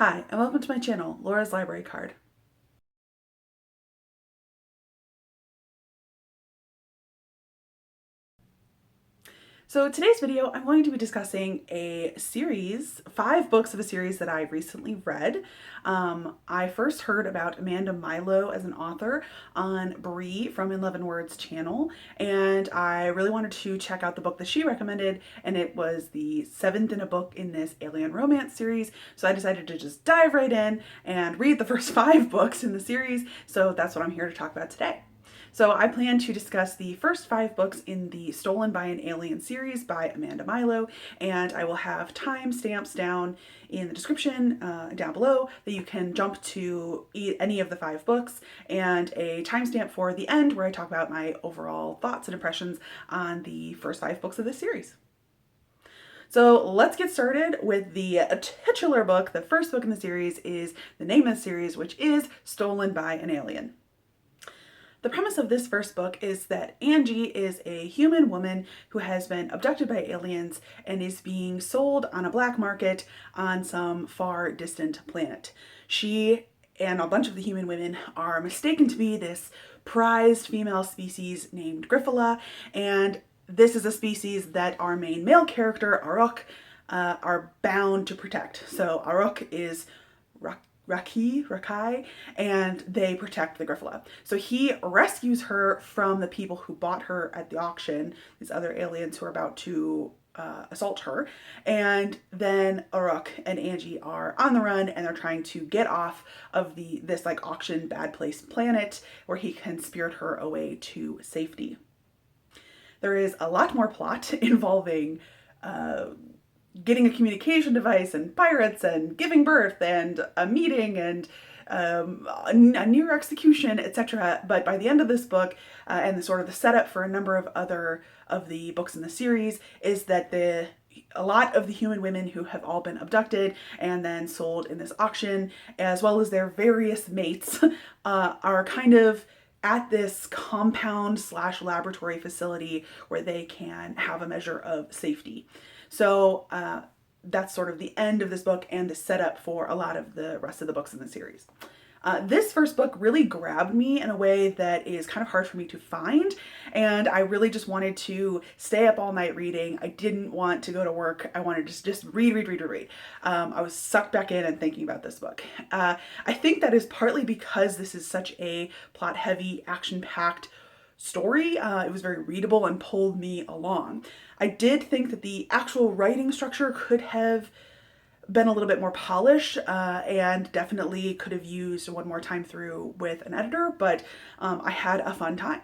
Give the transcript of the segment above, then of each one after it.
Hi, and welcome to my channel, Laura's Library Card. So today's video, I'm going to be discussing a series, 5 books of a series that I recently read. I first heard about Amanda Milo as an author on Bree from 11 Words channel, and I really wanted to check out the book that she recommended, and it was the 7th in a book in this alien romance series. So I decided to just dive right in and read the first 5 books in the series. So that's what I'm here to talk about today. So I plan to discuss the first 5 books in the Stolen by an Alien series by Amanda Milo, and I will have timestamps down in the description down below that you can jump to any of the 5 books, and a timestamp for the end where I talk about my overall thoughts and impressions on the first 5 books of this series. So let's get started with the titular book. The first book in the series is the name of the series, which is Stolen by an Alien. The premise of this first book is that Angie is a human woman who has been abducted by aliens and is being sold on a black market on some far distant planet. She and a bunch of the human women are mistaken to be this prized female species named Grifola, and this is a species that our main male character, Aruk, are bound to protect. So Aruk is Rakai, and they protect the Grifola. So he rescues her from the people who bought her at the auction, these other aliens who are about to assault her. And then Aruk and Angie are on the run, and they're trying to get off of this like auction bad place planet where he can spirit her away to safety. There is a lot more plot involving getting a communication device and pirates and giving birth and a meeting and a near execution, etc. But by the end of this book, and the sort of the setup for a number of other of the books in the series, is that a lot of the human women who have all been abducted and then sold in this auction, as well as their various mates, are kind of at this compound / laboratory facility where they can have a measure of safety. So that's sort of the end of this book and the setup for a lot of the rest of the books in the series. This first book really grabbed me in a way that is kind of hard for me to find, and I really just wanted to stay up all night reading. I didn't want to go to work. I wanted to just read. I was sucked back in and thinking about this book. I think that is partly because this is such a plot-heavy, action-packed story. It was very readable and pulled me along. I did think that the actual writing structure could have been a little bit more polished, and definitely could have used one more time through with an editor, but I had a fun time.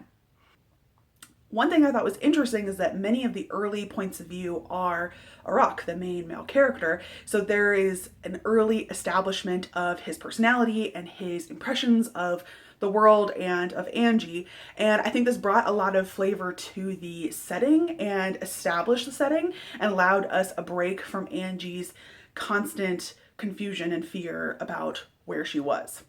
One thing I thought was interesting is that many of the early points of view are Aruk, the main male character. So there is an early establishment of his personality and his impressions of the world and of Angie. And I think this brought a lot of flavor to the setting and established the setting and allowed us a break from Angie's constant confusion and fear about where she was.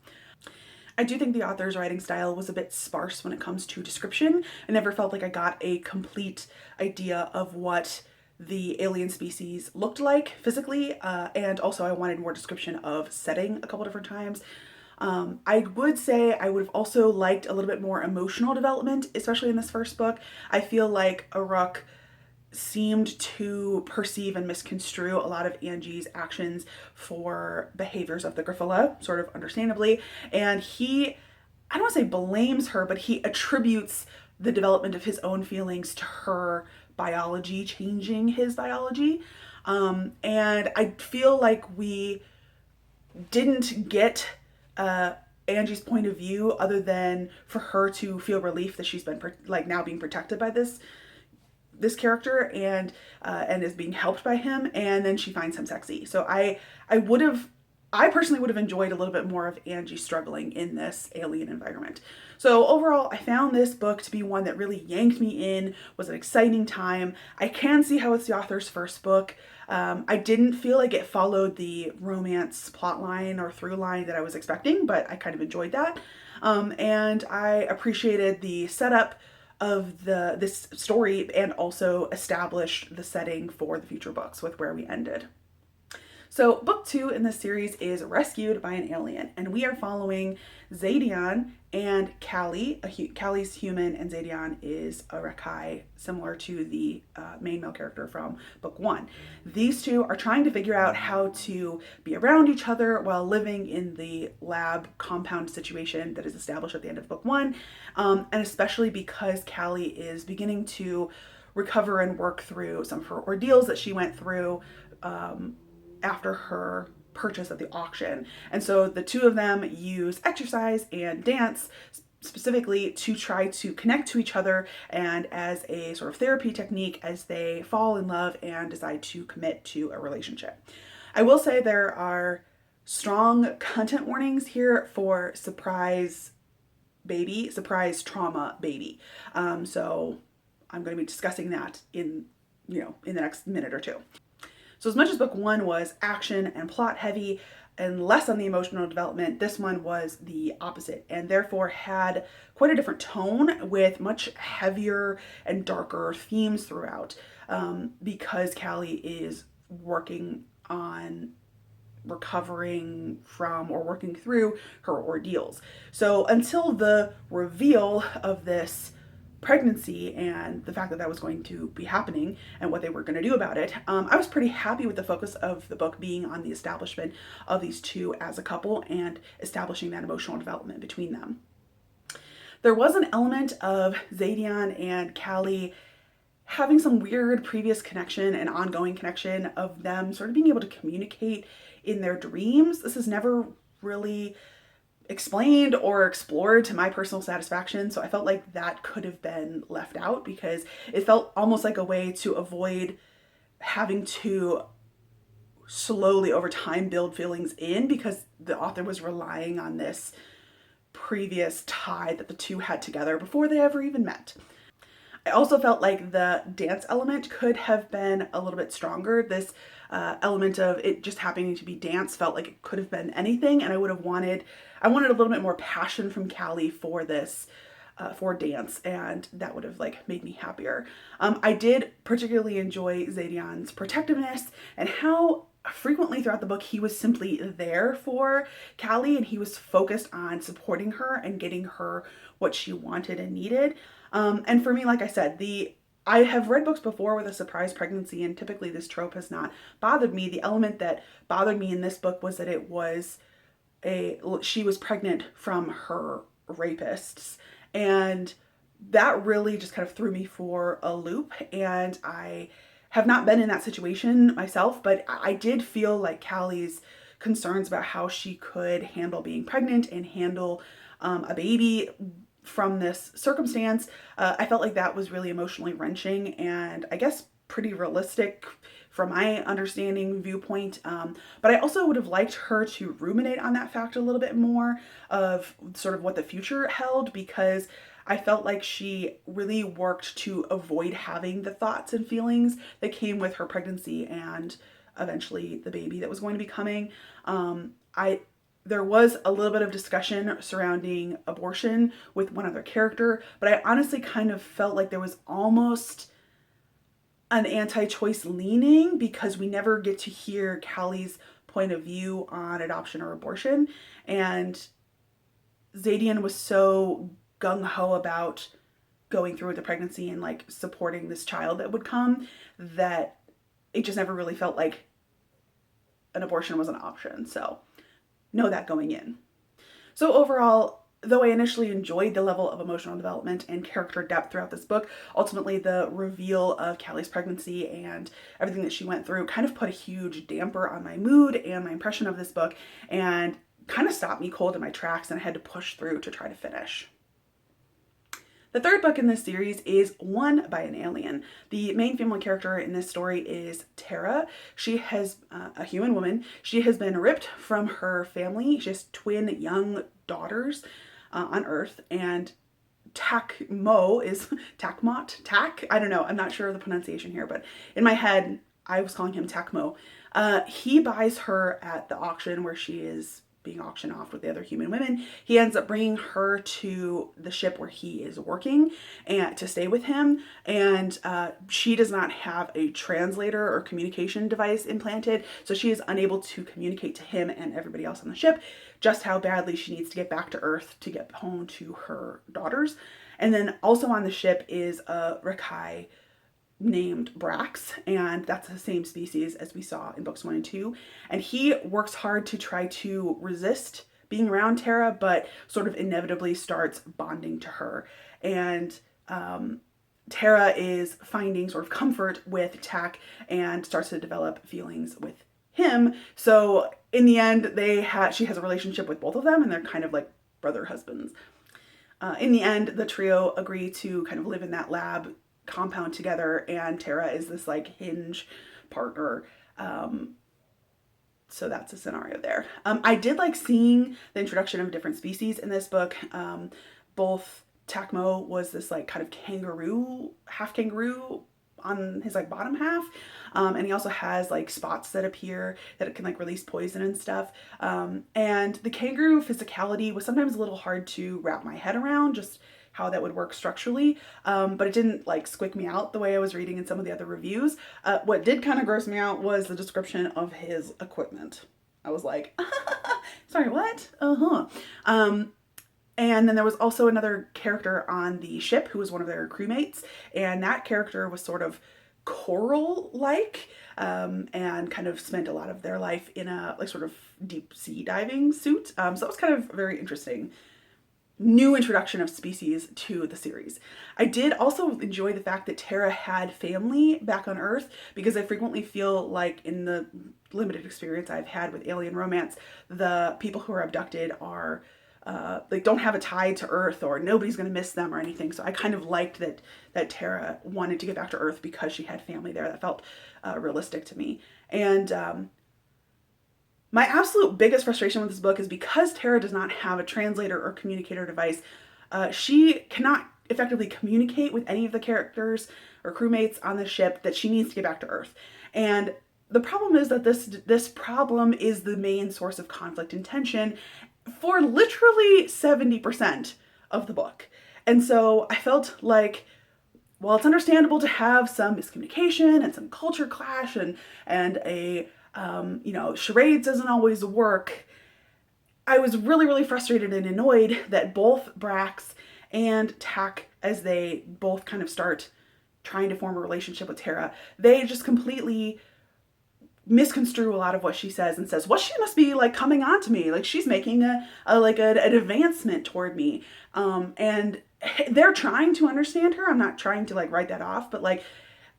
I do think the author's writing style was a bit sparse when it comes to description. I never felt like I got a complete idea of what the alien species looked like physically, and also I wanted more description of setting a couple different times. I would say I would have also liked a little bit more emotional development, especially in this first book. I feel like Aruk seemed to perceive and misconstrue a lot of Angie's actions for behaviors of the Grifola, sort of understandably. And I don't want to say blames her, but he attributes the development of his own feelings to her biology changing his biology. And I feel like we didn't get Angie's point of view other than for her to feel relief that she's been now being protected by this character and is being helped by him, and then she finds him sexy. So I personally would have enjoyed a little bit more of Angie struggling in this alien environment. So overall, I found this book to be one that really yanked me in, was an exciting time. I can see how it's the author's first book. I didn't feel like it followed the romance plotline or through line that I was expecting, but I kind of enjoyed that. And I appreciated the setup of this story and also established the setting for the future books with where we ended. So book 2 in this series is Rescued by an Alien, and we are following Xadian and Callie. Callie's human and Xadian is a Rakai, similar to the main male character from book 1. These two are trying to figure out how to be around each other while living in the lab compound situation that is established at the end of book 1, and especially because Callie is beginning to recover and work through some of her ordeals that she went through after her purchase at the auction. And so the two of them use exercise and dance specifically to try to connect to each other and as a sort of therapy technique as they fall in love and decide to commit to a relationship. I will say there are strong content warnings here for surprise trauma baby. So I'm going to be discussing that in the next minute or two. So as much as book 1 was action and plot heavy and less on the emotional development, this one was the opposite and therefore had quite a different tone with much heavier and darker themes throughout, because Callie is working on recovering from or working through her ordeals. So until the reveal of this pregnancy and the fact that that was going to be happening and what they were going to do about it, I was pretty happy with the focus of the book being on the establishment of these two as a couple and establishing that emotional development between them. There was an element of Xadian and Callie having some weird previous connection and ongoing connection of them sort of being able to communicate in their dreams. This is never really explained or explored to my personal satisfaction, so I felt like that could have been left out because it felt almost like a way to avoid having to slowly over time build feelings in, because the author was relying on this previous tie that the two had together before they ever even met. I also felt like the dance element could have been a little bit stronger. This element of it just happening to be dance felt like it could have been anything, and I wanted a little bit more passion from Callie for this, for dance, and that would have made me happier. I did particularly enjoy Xadian's protectiveness and how frequently throughout the book he was simply there for Callie and he was focused on supporting her and getting her what she wanted and needed. And for me, like I said, I have read books before with a surprise pregnancy, and typically this trope has not bothered me. The element that bothered me in this book was that she was pregnant from her rapists, and that really just kind of threw me for a loop. And I have not been in that situation myself, but I did feel like Callie's concerns about how she could handle being pregnant and handle a baby from this circumstance, I felt like that was really emotionally wrenching and I guess pretty realistic from my understanding viewpoint. But I also would have liked her to ruminate on that fact a little bit more of sort of what the future held, because I felt like she really worked to avoid having the thoughts and feelings that came with her pregnancy and eventually the baby that was going to be coming. There was a little bit of discussion surrounding abortion with one other character, but I honestly kind of felt like there was almost an anti-choice leaning because we never get to hear Callie's point of view on adoption or abortion. And Xadian was so gung-ho about going through with the pregnancy and supporting this child that would come that it just never really felt like an abortion was an option. So know that going in. So overall, though I initially enjoyed the level of emotional development and character depth throughout this book, ultimately the reveal of Callie's pregnancy and everything that she went through kind of put a huge damper on my mood and my impression of this book and kind of stopped me cold in my tracks, and I had to push through to try to finish. The third book in this series is Won by an Alien. The main female character in this story is Tara. She has a human woman. She has been ripped from her family. She has twin young daughters on Earth, and Takmot is Takmot? Tak? I don't know. I'm not sure of the pronunciation here, but in my head, I was calling him Takmo. He buys her at the auction where she is being auctioned off with the other human women, he ends up bringing her to the ship where he is working and to stay with him. And she does not have a translator or communication device implanted, so she is unable to communicate to him and everybody else on the ship just how badly she needs to get back to Earth to get home to her daughters. And then also on the ship is a Rakai named Brax, and that's the same species as we saw in books 1 and 2. And he works hard to try to resist being around Tara, but sort of inevitably starts bonding to her. And Tara is finding sort of comfort with Tak and starts to develop feelings with him. So in the end, she has a relationship with both of them, and they're kind of like brother husbands. In the end, the trio agree to kind of live in that lab compound together, and Tara is this like hinge partner. So that's a scenario there. I did like seeing the introduction of different species in this book. Both Takmo was this like kind of kangaroo, half kangaroo on his like bottom half, and he also has like spots that appear that it can like release poison and stuff. And the kangaroo physicality was sometimes a little hard to wrap my head around, just how that would work structurally, but it didn't like squick me out the way I was reading in some of the other reviews. What did kind of gross me out was the description of his equipment. I was like, sorry, what? And then there was also another character on the ship who was one of their crewmates, and that character was sort of coral-like, and kind of spent a lot of their life in a like sort of deep sea diving suit. So that was kind of very interesting. New introduction of species to the series. I did also enjoy the fact that Tara had family back on Earth, because I frequently feel like in the limited experience I've had with alien romance, the people who are abducted are like don't have a tie to Earth, or nobody's going to miss them or anything. So I kind of liked that Tara wanted to get back to Earth because she had family there. That felt realistic to me. And my absolute biggest frustration with this book is because Tara does not have a translator or communicator device, she cannot effectively communicate with any of the characters or crewmates on the ship that she needs to get back to Earth. And the problem is that this problem is the main source of conflict and tension for literally 70% of the book. And so I felt like, while it's understandable to have some miscommunication and some culture clash and a charades doesn't always work, I was really, really frustrated and annoyed that both Brax and Tak, as they both kind of start trying to form a relationship with Tara, they just completely misconstrue a lot of what she says and says, well, she must be like coming on to me, like she's making an advancement toward me. And they're trying to understand her. I'm not trying to like write that off, but like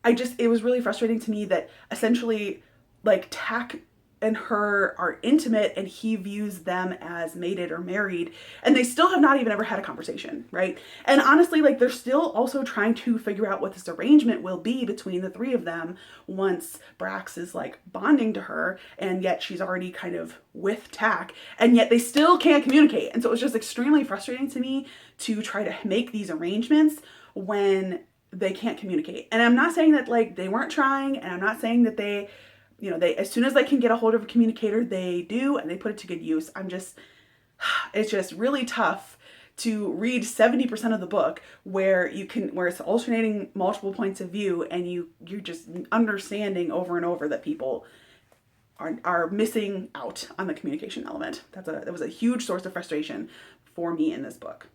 it was really frustrating to me that essentially like Tak and her are intimate and he views them as mated or married, and they still have not even ever had a conversation, right? And honestly, like they're still also trying to figure out what this arrangement will be between the three of them once Brax is like bonding to her, and yet she's already kind of with Tak, and yet they still can't communicate. And so it was just extremely frustrating to me to try to make these arrangements when they can't communicate. And I'm not saying that like they weren't trying, and I'm not saying that they as soon as they can get a hold of a communicator, they do, and they put it to good use. It's just really tough to read 70% of the book where it's alternating multiple points of view, and you're just understanding over and over that people are missing out on the communication element. That was a huge source of frustration for me in this book.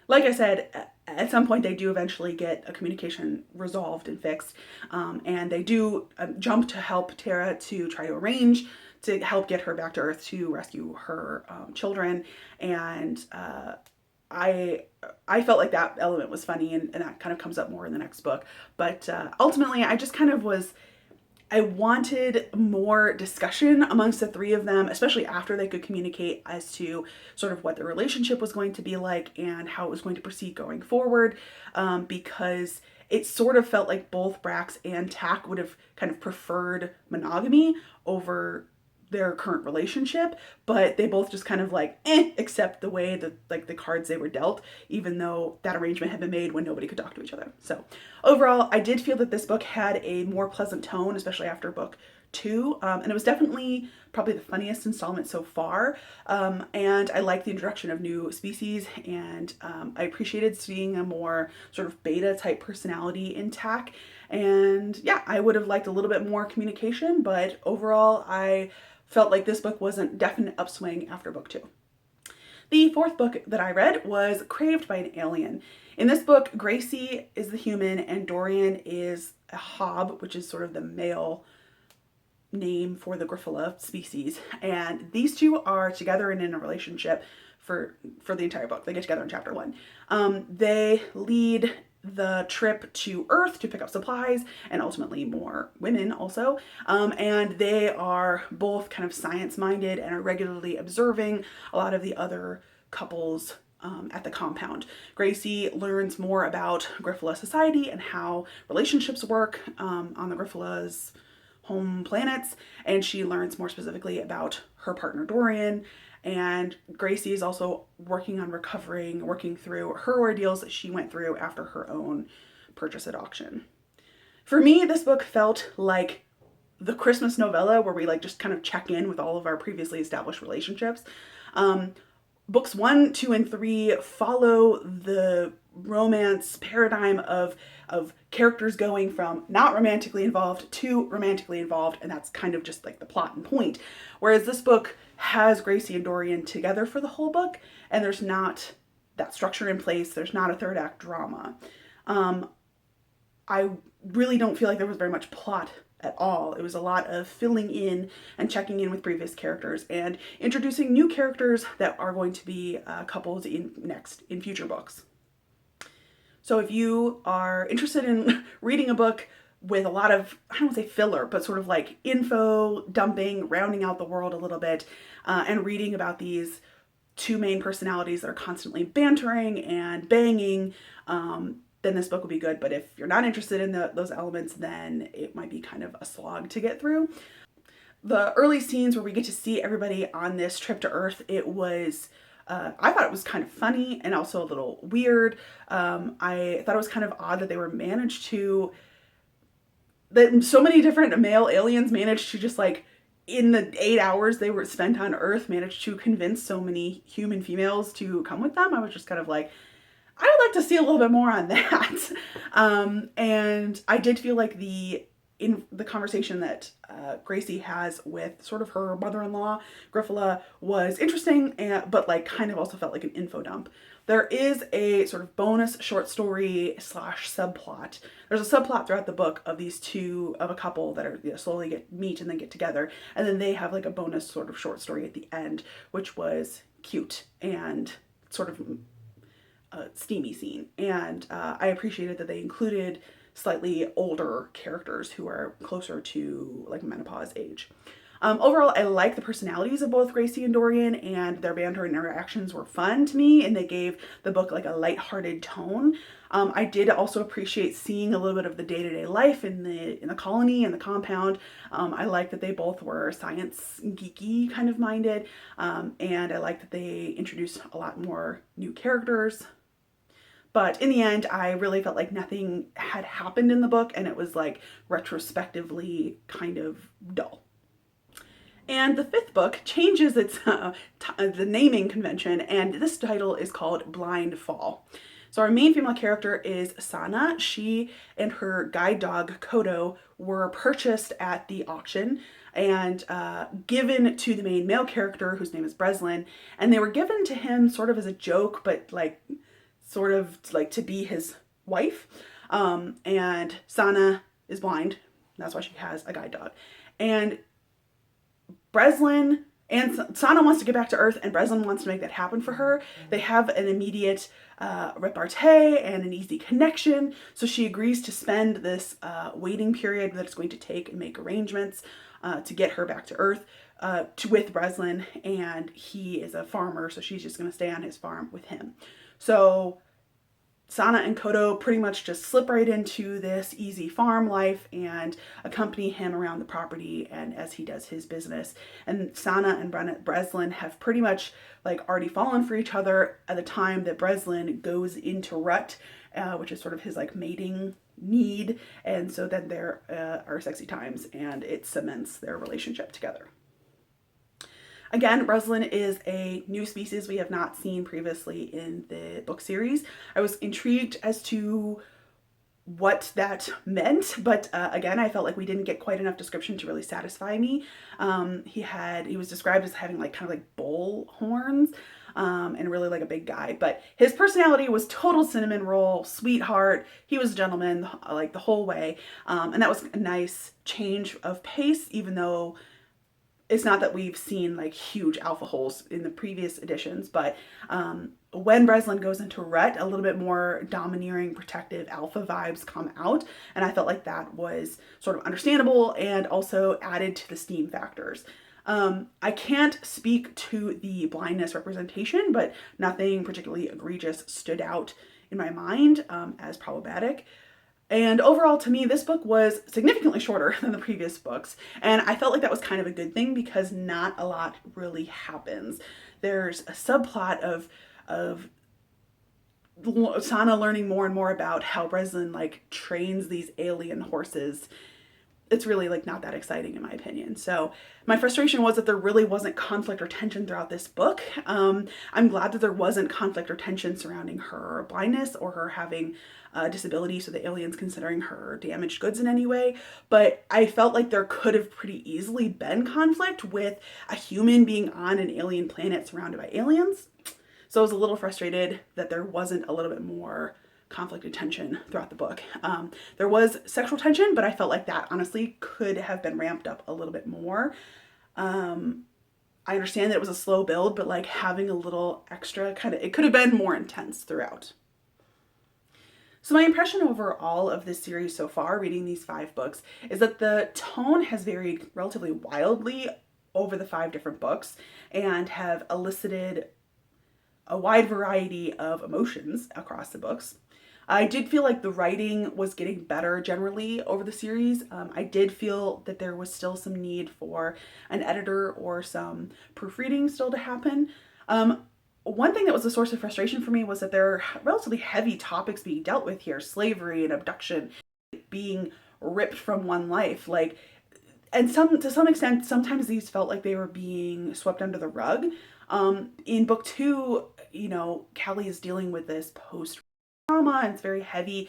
Like I said, at some point they do eventually get a communication resolved and fixed, and they do jump to help Tara to try to arrange to help get her back to Earth to rescue her children. And I felt like that element was funny, and that kind of comes up more in the next book. But ultimately, I just kind of I wanted more discussion amongst the three of them, especially after they could communicate, as to sort of what their relationship was going to be like and how it was going to proceed going forward, because it sort of felt like both Brax and Tak would have kind of preferred monogamy over their current relationship, but they both just kind of like accept the way that like the cards they were dealt, even though that arrangement had been made when nobody could talk to each other. So overall, I did feel that this book had a more pleasant tone, especially after book 2, and it was definitely probably the funniest installment so far. And I like the introduction of new species, and I appreciated seeing a more sort of beta type personality in Tack. And yeah, I would have liked a little bit more communication, but overall I felt like this book was a definite upswing after book 2. The 4th book that I read was Craved by an Alien. In this book, Gracie is the human and Dorian is a hob, which is sort of the male name for the Griffula species. And these two are together and in a relationship for the entire book. They get together in chapter 1. They lead the trip to Earth to pick up supplies and ultimately more women also. And they are both kind of science-minded and are regularly observing a lot of the other couples at the compound. Gracie learns more about Griffula society and how relationships work on the Griffula's home planets, and she learns more specifically about her partner Dorian. And Gracie is also working through her ordeals that she went through after her own purchase at auction. For me, this book felt like the Christmas novella where we like just kind of check in with all of our previously established relationships. Books 1, 2, and 3 follow the romance paradigm of characters going from not romantically involved to romantically involved, and that's kind of just like the plot and point. Whereas this book has Gracie and Dorian together for the whole book, and there's not that structure in place. There's not a third act drama. I really don't feel like there was very much plot at all. It was a lot of filling in and checking in with previous characters and introducing new characters that are going to be couples in future books. So if you are interested in reading a book with a lot of, I don't want to say filler, but sort of like info dumping, rounding out the world a little bit, and reading about these two main personalities that are constantly bantering and banging, then this book will be good. But if you're not interested in those elements, then it might be kind of a slog to get through. The early scenes where we get to see everybody on this trip to Earth, it was, I thought it was kind of funny and also a little weird. I thought it was kind of odd that they were that so many different male aliens managed to just like, in the 8 hours they were spent on Earth, managed to convince so many human females to come with them. I was just kind of like, I would like to see a little bit more on that. And I did feel like in the conversation that Gracie has with sort of her mother-in-law, Griffula, was interesting, but like kind of also felt like an info dump. There is a sort of bonus short story / subplot. There's a subplot throughout the book of these two, of a couple that are slowly meet and then get together. And then they have like a bonus sort of short story at the end, which was cute and sort of a steamy scene. And I appreciated that they included slightly older characters who are closer to like menopause age. Overall, I like the personalities of both Gracie and Dorian, and their banter and interactions were fun to me, and they gave the book like a lighthearted tone. I did also appreciate seeing a little bit of the day-to-day life in the colony and the compound. I like that they both were science geeky kind of minded, and I like that they introduced a lot more new characters. But in the end, I really felt like nothing had happened in the book, and it was like retrospectively kind of dull. And the 5th book changes its the naming convention, and this title is called Blind Fall. So our main female character is Sana. She and her guide dog, Kodo, were purchased at the auction and given to the main male character, whose name is Breslin, and they were given to him sort of as a joke, but like sort of like to be his wife. And Sana is blind. That's why she has a guide dog. And Breslin and Sana wants to get back to Earth, and Breslin wants to make that happen for her. They have an immediate repartee and an easy connection. So she agrees to spend this waiting period that it's going to take and make arrangements to get her back to Earth with Breslin. And he is a farmer, so she's just going to stay on his farm with him. So Sana and Kodo pretty much just slip right into this easy farm life and accompany him around the property and as he does his business. And Sana and Breslin have pretty much like already fallen for each other at the time that Breslin goes into rut, which is sort of his like mating need, and so then there are sexy times, and it cements their relationship together. Again, Breslin is a new species we have not seen previously in the book series. I was intrigued as to what that meant, but again, I felt like we didn't get quite enough description to really satisfy me. He was described as having like kind of like bull horns, and really like a big guy, but his personality was total cinnamon roll, sweetheart. He was a gentleman like the whole way, and that was a nice change of pace, even though it's not that we've seen like huge alpha holes in the previous editions, but when Breslin goes into rut, a little bit more domineering, protective alpha vibes come out, and I felt like that was sort of understandable and also added to the steam factors. I can't speak to the blindness representation, but nothing particularly egregious stood out in my mind as problematic. And overall, to me, this book was significantly shorter than the previous books. And I felt like that was kind of a good thing because not a lot really happens. There's a subplot of Sana learning more and more about how Breslin like trains these alien horses. It's really like not that exciting in my opinion. So my frustration was that there really wasn't conflict or tension throughout this book. I'm glad that there wasn't conflict or tension surrounding her blindness or her having a disability, so the aliens considering her damaged goods in any way. But I felt like there could have pretty easily been conflict with a human being on an alien planet surrounded by aliens. So I was a little frustrated that there wasn't a little bit more conflict and tension throughout the book. There was sexual tension, but I felt like that honestly could have been ramped up a little bit more. I understand that it was a slow build, but like having a little extra it could have been more intense throughout. So my impression overall of this series so far, reading these 5 books, is that the tone has varied relatively wildly over the 5 different books and have elicited a wide variety of emotions across the books. I did feel like the writing was getting better generally over the series. I did feel that there was still some need for an editor or some proofreading still to happen. One thing that was a source of frustration for me was that there are relatively heavy topics being dealt with here: slavery and abduction, being ripped from one life. And to some extent, sometimes these felt like they were being swept under the rug. In book 2, Callie is dealing with this post trauma, and it's very heavy.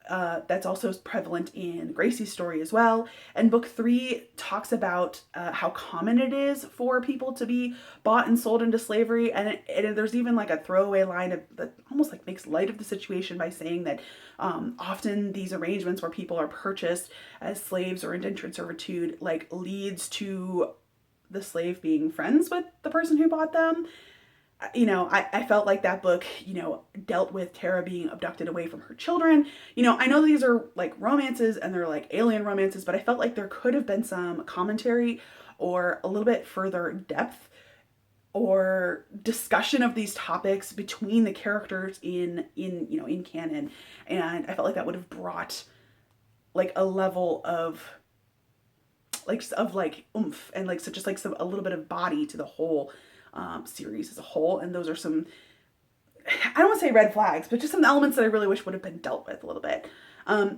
That's also prevalent in Gracie's story as well. And book 3 talks about how common it is for people to be bought and sold into slavery. And there's even like a throwaway line that almost like makes light of the situation by saying that often these arrangements where people are purchased as slaves or indentured servitude like leads to the slave being friends with the person who bought them. I felt like that book, dealt with Tara being abducted away from her children. I know these are like romances and they're like alien romances, but I felt like there could have been some commentary or a little bit further depth or discussion of these topics between the characters in canon. And I felt like that would have brought like a level of oomph and like so just like a little bit of body to the whole series as a whole. And those are some, I don't want to say red flags, but just some elements that I really wish would have been dealt with a little bit.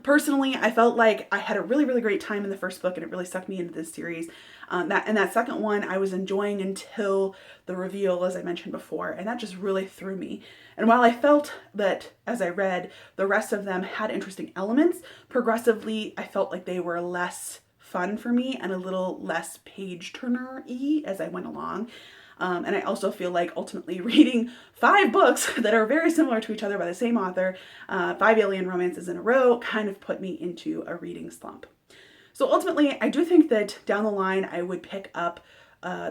Personally, I felt like I had a really, really great time in the first book and it really sucked me into this series. That second one I was enjoying until the reveal, as I mentioned before, and that just really threw me. And while I felt that as I read, the rest of them had interesting elements, progressively I felt like they were less fun for me and a little less page turner-y as I went along. And I also feel like ultimately reading 5 books that are very similar to each other by the same author, 5 alien romances in a row, kind of put me into a reading slump. So ultimately, I do think that down the line, I would pick up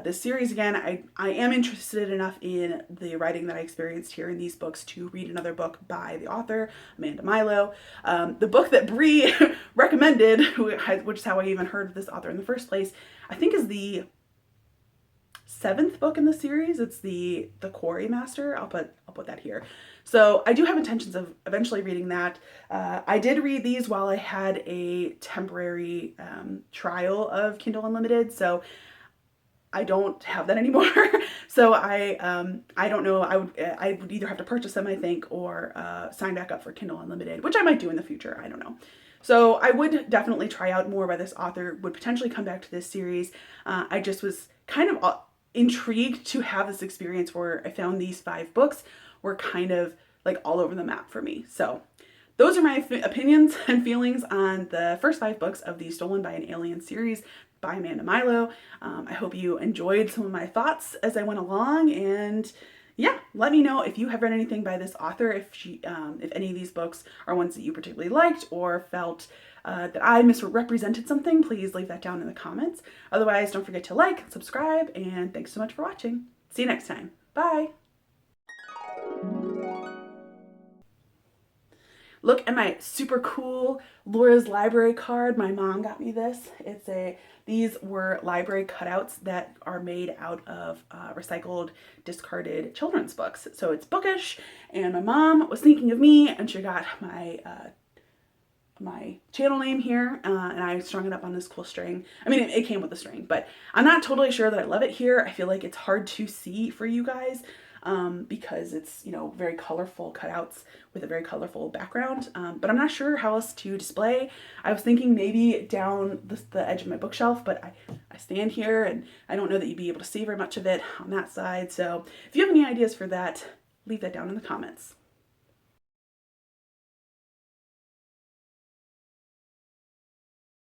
this series again. I am interested enough in the writing that I experienced here in these books to read another book by the author, Amanda Milo. The book that Bree recommended, which is how I even heard of this author in the first place, I think is the 7th book in the series. It's the Quarry Master. I'll put that here. So I do have intentions of eventually reading that. I did read these while I had a temporary trial of Kindle Unlimited. So I don't have that anymore. So I don't know. I would either have to purchase them, I think, or sign back up for Kindle Unlimited, which I might do in the future. I don't know. So I would definitely try out more by this author, would potentially come back to this series. I just was kind of intrigued to have this experience where I found these 5 books were kind of like all over the map for me. So those are my opinions and feelings on the first 5 books of the Stolen by an Alien series by Amanda Milo. I hope you enjoyed some of my thoughts as I went along, and yeah, let me know if you have read anything by this author, if any of these books are ones that you particularly liked or felt that I misrepresented something. Please leave that down in the comments. Otherwise, don't forget to like, subscribe, and thanks so much for watching. See you next time. Bye. Look at my super cool Laura's Library card. My mom got me this. These were library cutouts that are made out of recycled, discarded children's books. So it's bookish, and my mom was thinking of me, and she got my channel name here, and I strung it up on this cool string. I mean, it came with a string, but I'm not totally sure that I love it here. I feel like it's hard to see for you guys because it's, you know, very colorful cutouts with a very colorful background, but I'm not sure how else to display. I was thinking maybe down the edge of my bookshelf, but I stand here and I don't know that you'd be able to see very much of it on that side. So if you have any ideas for that, leave that down in the comments.